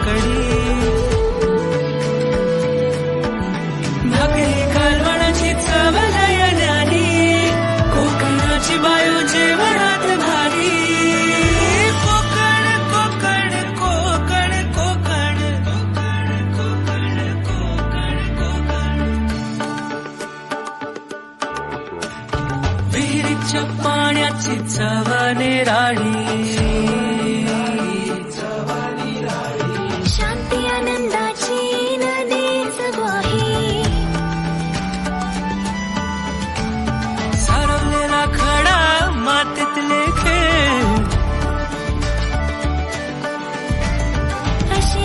कडी भाकरी कालवणाची चव नयनानी कोकणाची बायो जेवणात भारी कोकण कोकण कोकण कोकण कोकण कोकण कोकण विहिरीच्या पाण्याची चव निराळी